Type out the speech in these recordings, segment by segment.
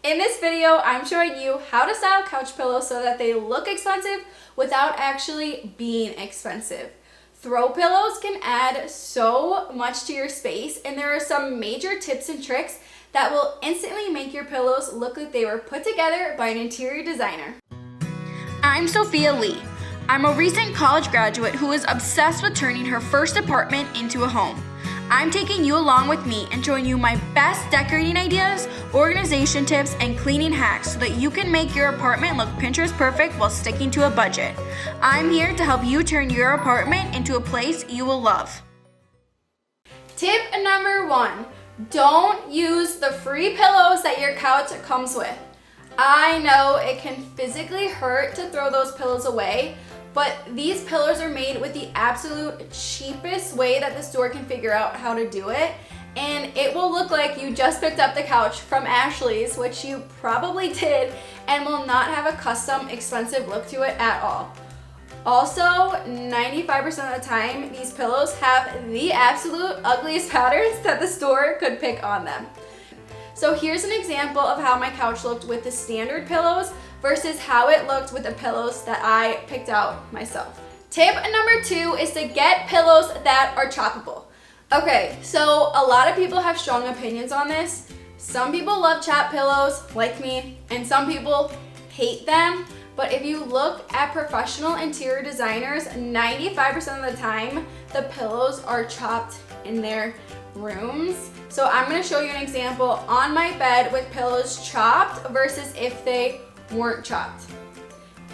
In this video, I'm showing you how to style couch pillows so that they look expensive without actually being expensive. Throw pillows can add so much to your space, and there are some major tips and tricks that will instantly make your pillows look like they were put together by an interior designer. I'm Sophia Lee. I'm a recent college graduate who is obsessed with turning her first apartment into a home. I'm taking you along with me and showing you my best decorating ideas, organization tips, and cleaning hacks so that you can make your apartment look Pinterest perfect while sticking to a budget. I'm here to help you turn your apartment into a place you will love. Tip number 1, don't use the free pillows that your couch comes with. I know it can physically hurt to throw those pillows away, but these pillows are made with the absolute cheapest way that the store can figure out how to do it, and it will look like you just picked up the couch from Ashley's, which you probably did, and will not have a custom expensive look to it at all. Also, 95% of the time, these pillows have the absolute ugliest patterns that the store could pick on them. So here's an example of how my couch looked with the standard pillows versus how it looked with the pillows that I picked out myself. Tip number 2 is to get pillows that are choppable. Okay, so a lot of people have strong opinions on this. Some people love chop pillows, like me, and some people hate them. But if you look at professional interior designers, 95% of the time, the pillows are chopped in their rooms. So I'm gonna show you an example on my bed with pillows chopped versus if they weren't chopped.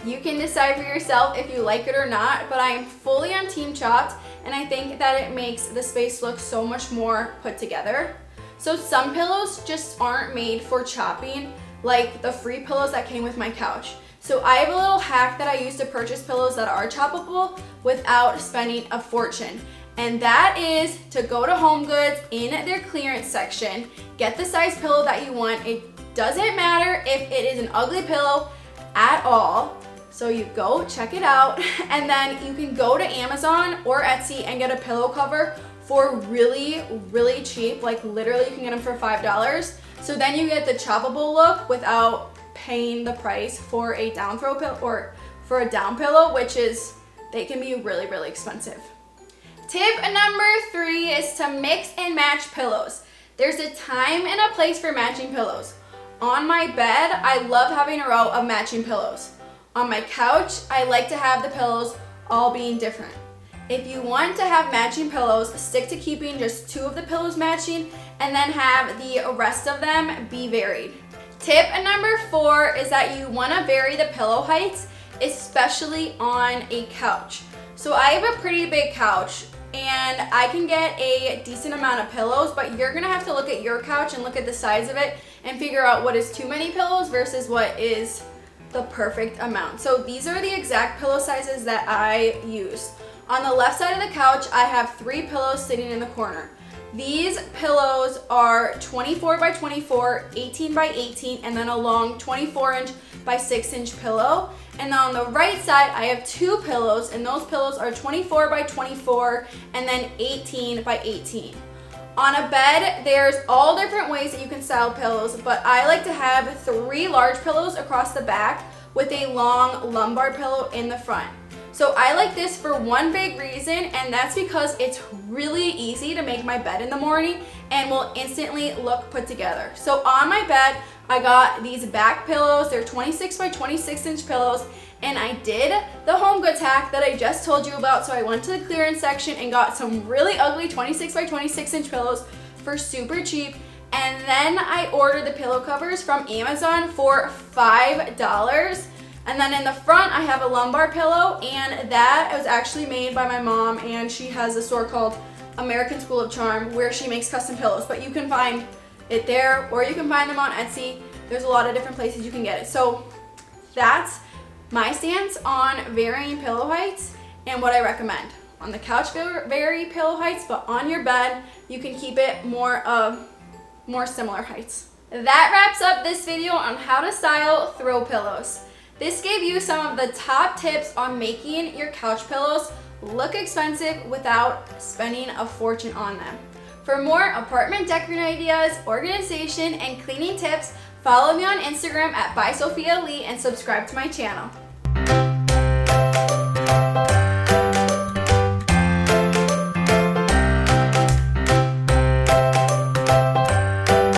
You can decide for yourself if you like it or not, but I am fully on team chopped, and I think that it makes the space look so much more put together. So some pillows just aren't made for chopping, like the free pillows that came with my couch. So I have a little hack that I use to purchase pillows that are choppable without spending a fortune. And that is to go to HomeGoods in their clearance section, get the size pillow that you want. It doesn't matter if it is an ugly pillow at all. So you go check it out, and then you can go to Amazon or Etsy and get a pillow cover for really, really cheap. Like literally you can get them for $5. So then you get the choppable look without paying the price for a down throw pillow or for a down pillow, which is, they can be really, really expensive. Tip number 3 is to mix and match pillows. There's a time and a place for matching pillows. On my bed, I love having a row of matching pillows. On my couch, I like to have the pillows all being different. If you want to have matching pillows, stick to keeping just 2 of the pillows matching and then have the rest of them be varied. Tip number 4 is that you want to vary the pillow heights, especially on a couch. So I have a pretty big couch, and I can get a decent amount of pillows, but you're gonna have to look at your couch and look at the size of it and figure out what is too many pillows versus what is the perfect amount. So these are the exact pillow sizes that I use. On the left side of the couch, I have 3 pillows sitting in the corner. These pillows are 24 by 24, 18 by 18, and then a long 24-inch by 6-inch pillow. And then on the right side, I have 2 pillows, and those pillows are 24 by 24 and then 18 by 18. On a bed, there's all different ways that you can style pillows, but I like to have 3 large pillows across the back with a long lumbar pillow in the front. So I like this for one big reason, and that's because it's really easy to make my bed in the morning and will instantly look put together. So on my bed, I got these back pillows. They're 26 by 26-inch pillows, and I did the HomeGoods hack that I just told you about. So I went to the clearance section and got some really ugly 26 by 26-inch pillows for super cheap. And then I ordered the pillow covers from Amazon for $5. And then in the front, I have a lumbar pillow, and that was actually made by my mom, and she has a store called American School of Charm where she makes custom pillows, but you can find it there, or you can find them on Etsy. There's a lot of different places you can get it. So that's my stance on varying pillow heights and what I recommend. On the couch, vary pillow heights, but on your bed, you can keep it more similar heights. That wraps up this video on how to style throw pillows. This gave you some of the top tips on making your couch pillows look expensive without spending a fortune on them. For more apartment decorating ideas, organization, and cleaning tips, Follow me on Instagram at BySophiaLee and subscribe to my channel.